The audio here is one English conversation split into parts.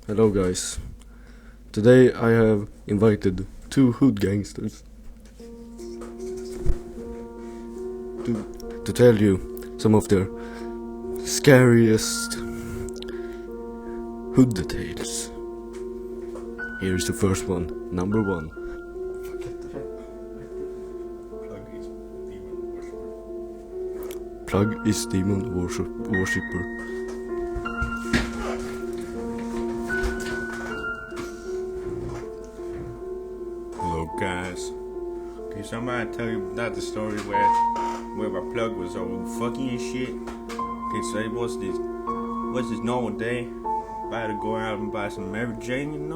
Hello guys. Today I have invited two hood gangsters to tell you some of their scariest hood details. Here's the first one, number one. Plug is demon worshipper. Hello guys. Okay, somebody tell you about the story where my plug was all fucking and shit. Okay, so it was this normal day. I had to go out and buy some Mary Jane,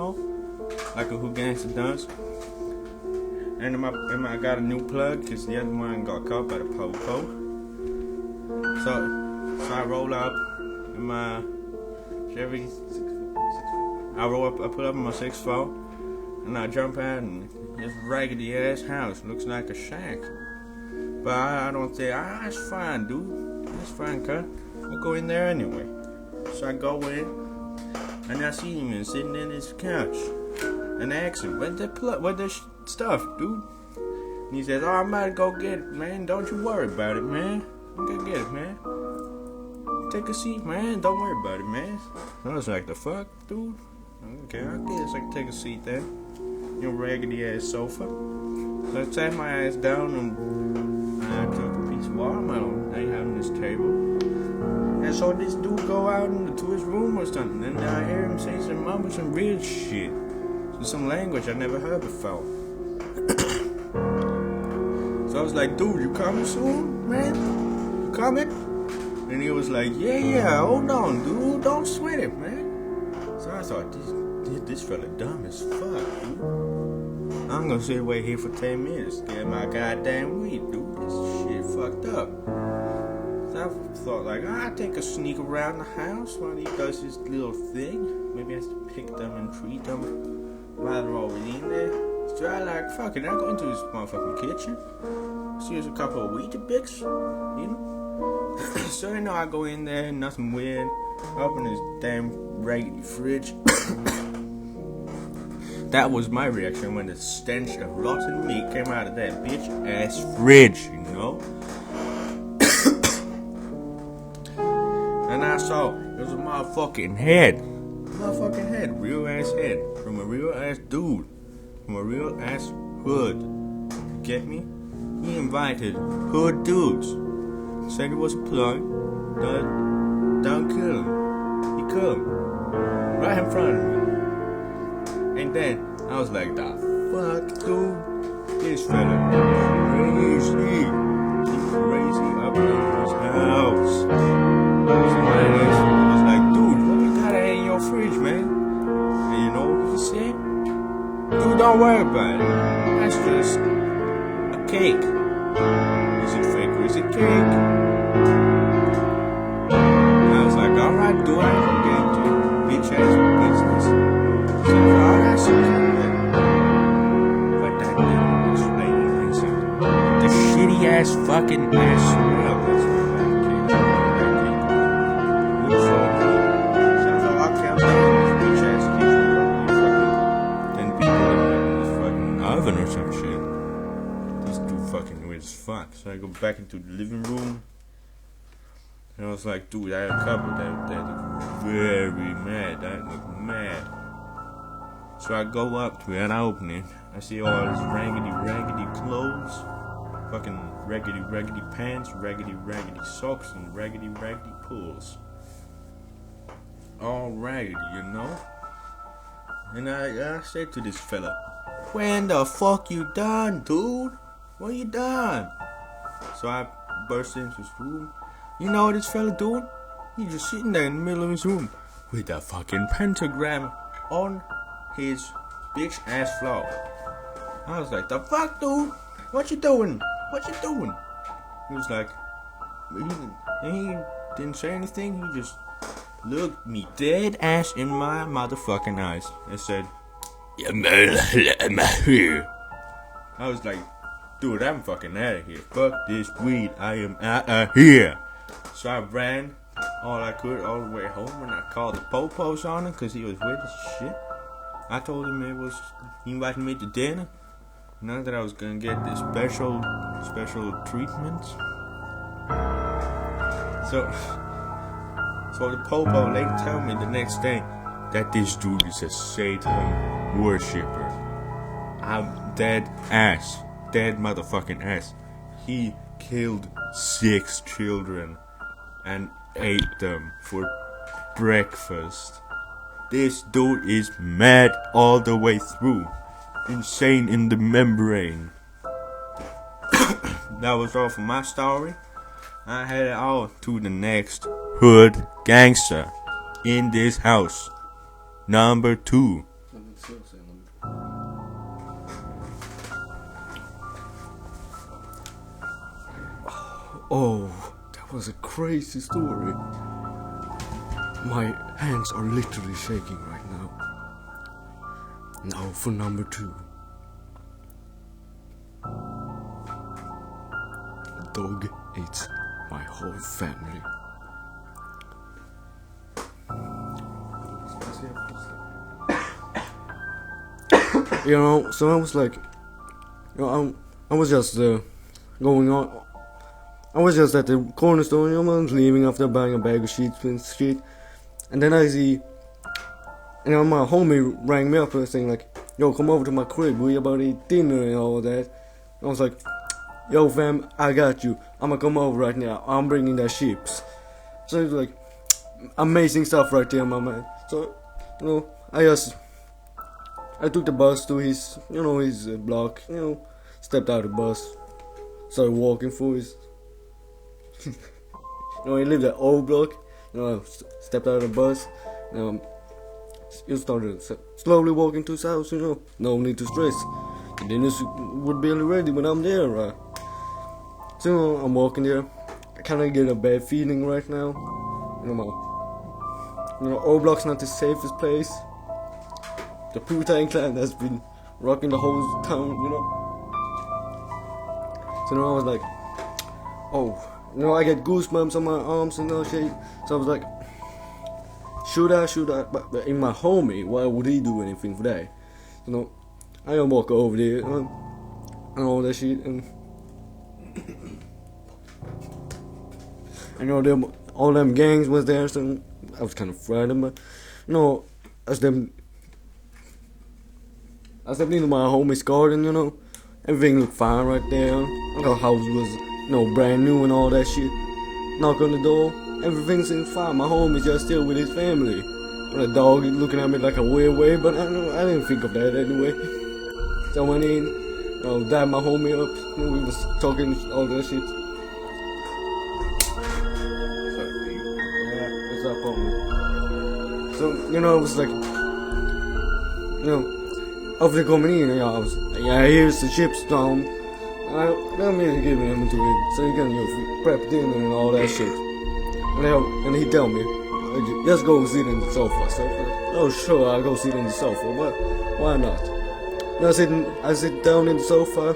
like a hood gangster does. And I got a new plug because the other one got caught by the po-po. So I roll up in my Chevy. I pull up in my 6'4", and I jump out, and this raggedy ass house looks like a shack. But I don't think, that's fine, dude. That's fine, cut. We'll go in there anyway. So I go in, and I see him sitting in his couch, and I ask him, "Where's the stuff, dude?" And he says, "Oh, I'm about to go get it, man. Don't you worry about it, man. I'm gonna get it, man. Take a seat, man. Don't worry about it, man." I was like, "The fuck, dude? Okay, I guess I can take a seat then. Your raggedy ass sofa." So I sat my ass down and I took a piece of watermelon they have on this table. And so this dude go out into his room or something, and I hear him say some weird shit. Some language I never heard before. So I was like, "Dude, you coming soon, man? You coming?" And he was like, yeah, hold on, dude, don't sweat it, man." So I thought, this fella dumb as fuck, dude. I'm gonna sit wait here for 10 minutes to get my goddamn weed, dude. This shit fucked up. So I thought, like, I'll take a sneak around the house while he does his little thing. Maybe I have to pick them and treat them while they're already in there. So I like, fuck it, I go into his motherfucking kitchen. See, there's a couple of Weetabix, So I go in there, nothing weird. Open his damn raggedy fridge. That was my reaction when the stench of rotten meat came out of that bitch ass fridge, And I saw it was a motherfucking head. Real ass head. From a real ass dude. From a real ass hood. Get me? He invited hood dudes. Said it was a plug. Don't kill him. He killed him. Right in front of me. And then I was like, "The fuck, dude? This fella crazy. He's crazy up in his house." Somebody else was like, "Dude, what you got in your fridge, man?" And you know what he said? "Dude, don't worry about it. That's just a cake. Is it fake or is it cake?" I was like, "Alright, dude, I ain't gonna get into bitch ass business." So, alright, so but that didn't explain anything. The shitty ass fucking ass smell. That's what that cake. Looks so good. Sounds like I can't find this bitch ass kitchen. Then people in this fucking oven or some shit. These two fucking weird as fuck. So I go back into the living room. And I was like, "Dude, I had a couple that look very mad. That look mad." So I go up to it and I open it. I see all these raggedy clothes. Fucking raggedy pants, raggedy socks, and raggedy pulls. All raggedy, And I said to this fella, "When the fuck you done, dude? What you done?" So I burst into his room. You know what this fella doing? He's just sitting there in the middle of his room with a fucking pentagram on his bitch ass floor. I was like, "The fuck, dude? What you doing? He was like, he didn't say anything. He just looked me dead ass in my motherfucking eyes and said, "I'm here." I was like, "Dude, I'm fucking out of here. Fuck this weed. I am out of here." So I ran all I could all the way home, and I called the popos on him because he was with as shit. I told him he invited me to dinner. Now that I was gonna get the special treatments. So the popo later tell me the next day that this dude is a Satan worshipper. I'm dead motherfucking ass. He killed 6 children and ate them for breakfast. This dude is mad all the way through. Insane in the membrane. That was all for my story. I headed out to the next hood gangster in this house. Number 2. Oh, that was a crazy story. My hands are literally shaking right now. Now for number 2. A dog ate my whole family. So I was like, I was just going on. I was just at the corner store, I was leaving after buying a bag of sheets and shit. And then I see, my homie rang me up and saying like, yo, come over to my crib, we about to eat dinner and all that. I was like, yo fam, I got you. I'ma come over right now. I'm bringing the chips. So it's like, amazing stuff right there, my man. So, I took the bus to his block, stepped out of the bus, started walking for his, he lived at old block, stepped out of the bus, you started slowly walking to his house, no need to stress. The dinner would be ready when I'm there, right? So, I'm walking there, I kinda get a bad feeling right now, old block's not the safest place. The Wu-Tang Clan has been rocking the whole town, So now I was like, I get goosebumps on my arms and all shit. So I was like, should I? But in my homie, why would he do anything for that? I don't walk over there and all that shit. And all them gangs was there, so I was kind of frightened. But, I stepped into my homie's garden, everything looked fine right there. The house was, brand new and all that shit. Knock on the door, everything seemed fine. My homie's just still with his family. And the dog looking at me like a weird way, but I didn't think of that anyway. So I went in, dabbed my homie up, and we was talking all that shit. Yeah, what's up, homie? So, I was like, after coming in, I was, here's the chips, Tom. Let me give him to it, so you can prep dinner and all that shit. And he tell me, just go sit in the sofa. So, oh sure, I'll go sit in the sofa, but why not? I sit down in the sofa.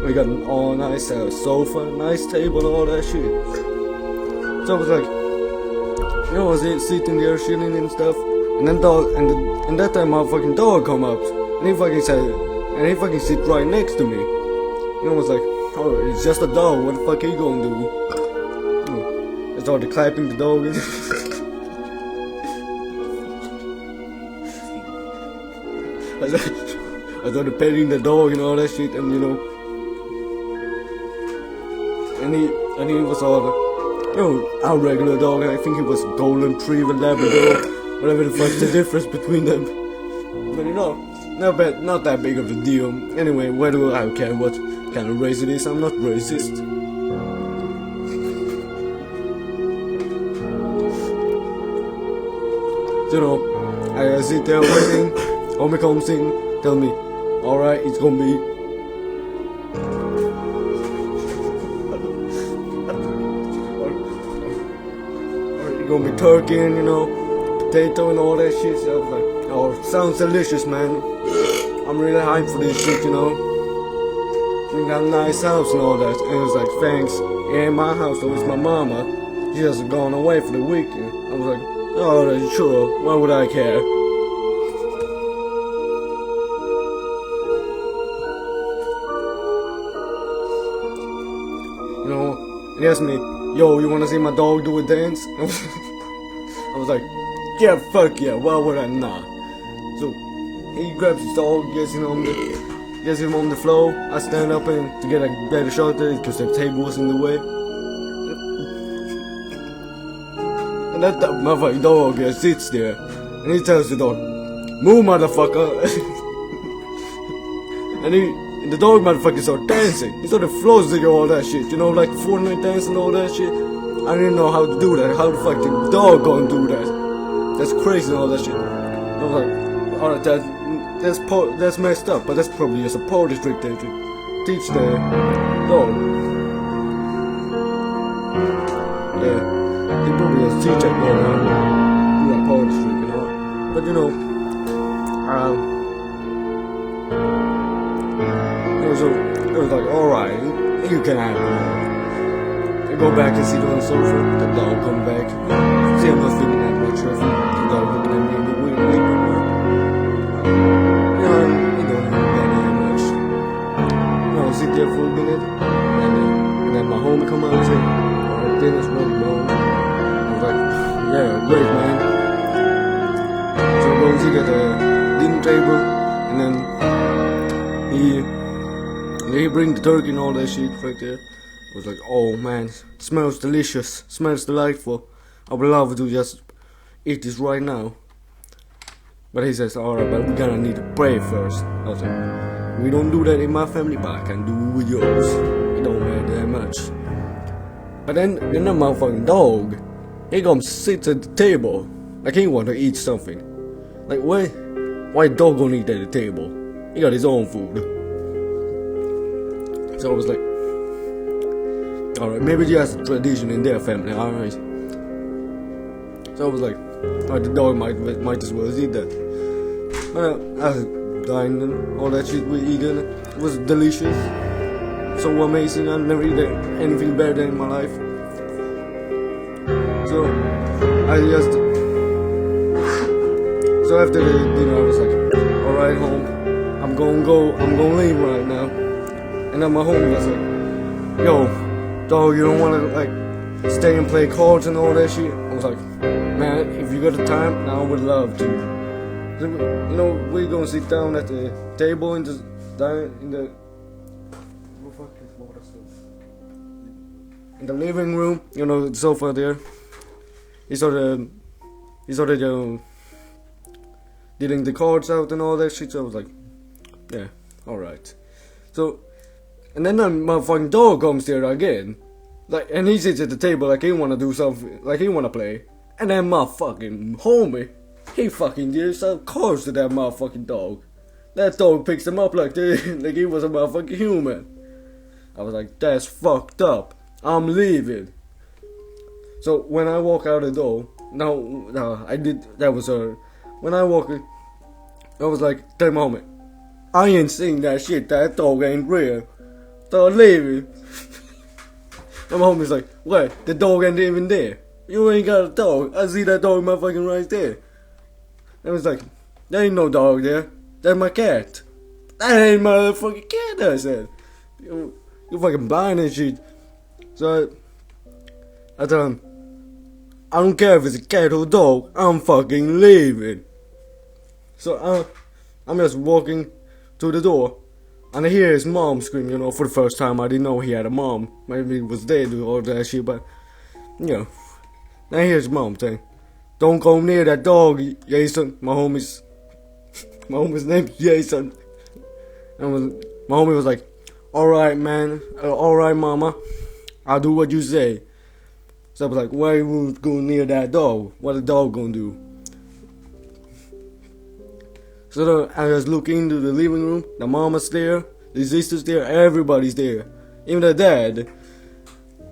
We got an all nice sofa, nice table, and all that shit. So I was like, I was sitting there chilling and stuff, and then and that time my fucking dog come up. And he fucking sit right next to me. And I was like, oh, it's just a dog, what the fuck he gonna do? I started clapping the dog. I started petting the dog and all that shit, and and he was all, our regular dog, and I think he was golden retriever, Labrador, whatever the fuck's the difference between them. But not that big of a deal. Anyway, why do I care what kind of race it is? I'm not racist. So, I sit there waiting. Homie comes in, tell me, alright, it's gonna be. It's gonna be turkey and, potato and all that shit. So I was like, oh, sounds delicious, man. I'm really hyped for this shit, We got a nice house and all that. And it was like, thanks. It ain't my house, though, it's my mama. She just gone away for the weekend. I was like, oh, sure, why would I care? You know, he asked me, yo, you wanna see my dog do a dance? I was like, yeah, fuck yeah, why would I not? So he grabs his dog, gets him on the floor. I stand up and to get a better shot there because the table was in the way. And that motherfucking dog sits there and he tells the dog, move, motherfucker. And the dog motherfucker started dancing. He started flossing all that shit, you know, like Fortnite dance and all that shit. I didn't know how to do that. How the fuck the dog gonna do that? That's crazy and all that shit. I was like, alright, that's messed up, but that's probably just a party trick there to teach the dog. Yeah, they probably just teach that dog how to do that party trick, you know. But you know, it was like, alright, you can have it. I go back and sit on the sofa, the dog come back. See, I'm not feeling that much of it. The dog looking at me in the weird. It don't matter that much. I sit there for a minute, and then my homie come out and say, alright, dinner's ready, bro. I was like, yeah, great, man. So I go and sit at the dinner table, and then he bring the turkey and all that shit right there. I was like, oh man, it smells delicious, smells delightful. I would love to just eat this right now. But he says, alright, but we're gonna need to pray first. I was like, we don't do that in my family, but I can do it with yours. It don't matter that much. But then that motherfucking dog, he comes sits at the table like he want to eat something. Like, why dog gonna eat at the table? He got his own food. So I was like, alright, maybe just a tradition in their family, alright. So I was like, alright, the dog might as well eat that. But I dined and all that shit we eaten. It was delicious. So amazing. I've never eaten anything better in my life. So after the dinner I was like, alright home, I'm gonna leave right now. And then my homie was like, yo, dog, you don't wanna like stay and play cards and all that shit? I was like, man, if you got the time, I would love to. So, you know, we're gonna sit down at the table in the living room, you know, the sofa there. He started dealing the cards out and all that shit. So I was like, yeah, alright. So, and then the motherfucking dog comes there again. Like, and he sits at the table like he wanna do something, like he wanna play. And then my fucking homie, he fucking gives out cards to that motherfucking dog. That dog picks him up like he was a motherfucking human. I was like, that's fucked up. I'm leaving. So when I walk out the door, no, I did, that was her. When I walk in, I was like, that moment, I ain't seen that shit, that dog ain't real. So I'm leaving. And my homie's like, what, the dog ain't even there? You ain't got a dog. I see that dog motherfucking right there. And I was like, there ain't no dog there. That's my cat. That ain't my motherfucking cat, I said. You fucking blind and shit. So I told him, I don't care if it's a cat or a dog, I'm fucking leaving. So I'm just walking to the door, and I hear his mom scream, you know, for the first time. I didn't know he had a mom. Maybe he was dead or all that shit, but, you know. Now I hear his mom saying, don't go near that dog, Jason. My homie's name's Jason. And my homie was like, alright, man, alright, mama, I'll do what you say. So I was like, why you go near that dog? What the dog gonna do? So I just look into the living room. The mama's there, the sister's there, everybody's there. Even the dad.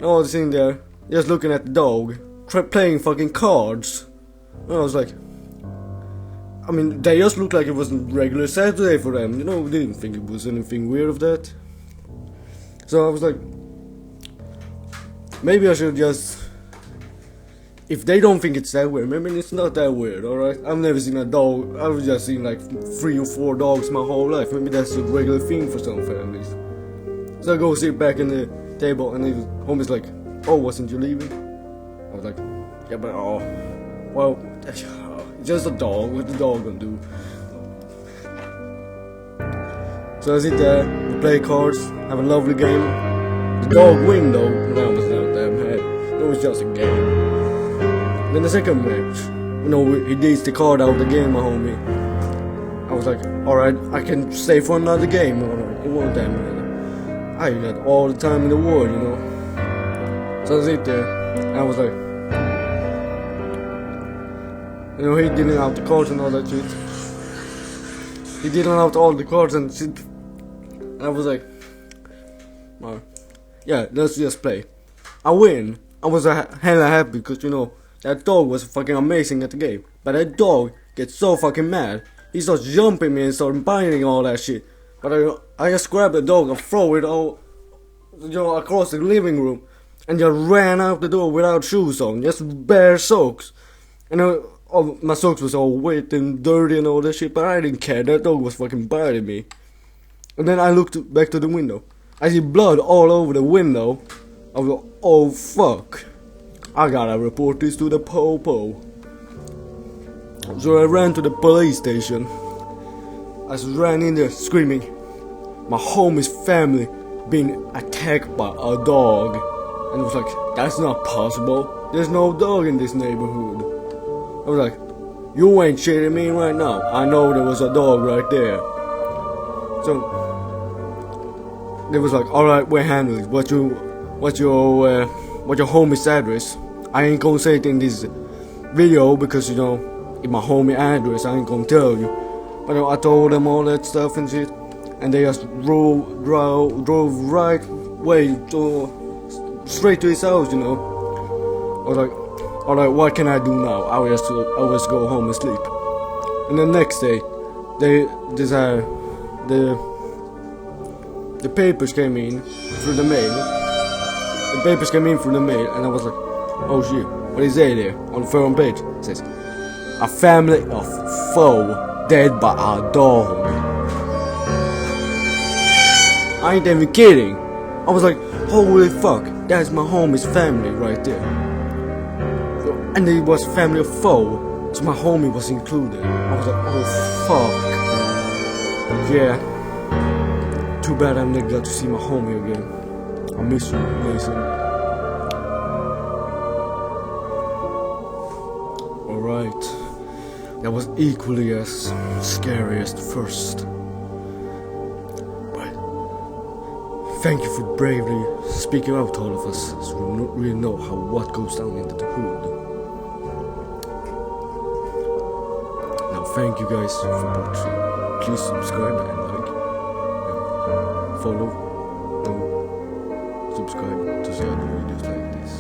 All sitting there, just looking at the dog, playing fucking cards. And I was like, I mean, they just looked like it was a regular Saturday for them. You know, they didn't think it was anything weird of that. So I was like, maybe I should just if they don't think it's that weird, maybe it's not that weird, alright? I've never seen a dog, I've just seen like 3 or 4 dogs my whole life. Maybe that's a regular thing for some families. So I go sit back in the table and the homie's like, oh, wasn't you leaving? I was like, yeah, but well, it's just a dog, what's the dog gonna do? So I sit there, we play cards, have a lovely game. The dog win though, and I was not that mad. It was just a game. Then the second match, he deals the card out again, my homie. I was like, alright, I can stay for another game. It wasn't that bad. I got all the time in the world, So I sit there, and I was like, he dealing out the cards and all that shit. He dealing out all the cards and shit. And I was like, well, yeah, let's just play. I win. I was hella happy because, that dog was fucking amazing at the game. But that dog gets so fucking mad. He starts jumping me and starts biting all that shit. But I just grabbed the dog and throw it all, across the living room. And just ran out the door without shoes on. Just bare socks. And all my socks was all wet and dirty and all that shit. But I didn't care. That dog was fucking biting me. And then I looked back to the window. I see blood all over the window. I was like, oh fuck. I gotta report this to the po-po. So I ran to the police station. I just ran in there screaming, my homie's family being attacked by a dog. And it was like, that's not possible. There's no dog in this neighborhood. I was like, you ain't shitting me right now. I know there was a dog right there. So they was like, alright, we're handling it. What's your homie's address? I ain't gonna say it in this video because in my homie address I ain't gonna tell you. But I told them all that stuff and shit, and they just drove right way straight to his house. I was like, alright, what can I do now? I will just go home and sleep. And the next day, the papers came in through the mail. The papers came in through the mail, and I was like, oh shit, what is that there? On the front page, it says, a family of 4 dead by a dog. I ain't even kidding. I was like, holy fuck, that's my homie's family right there. And it was a family of 4, so my homie was included. I was like, oh fuck. Yeah. Too bad I'm not glad to see my homie again. I miss you, Mason. Alright. That was equally as scary as the first. But thank you for bravely speaking out to all of us, so we really know what goes down into the hood. Now thank you guys for watching. Please subscribe and like. Follow and subscribe to see other videos like this.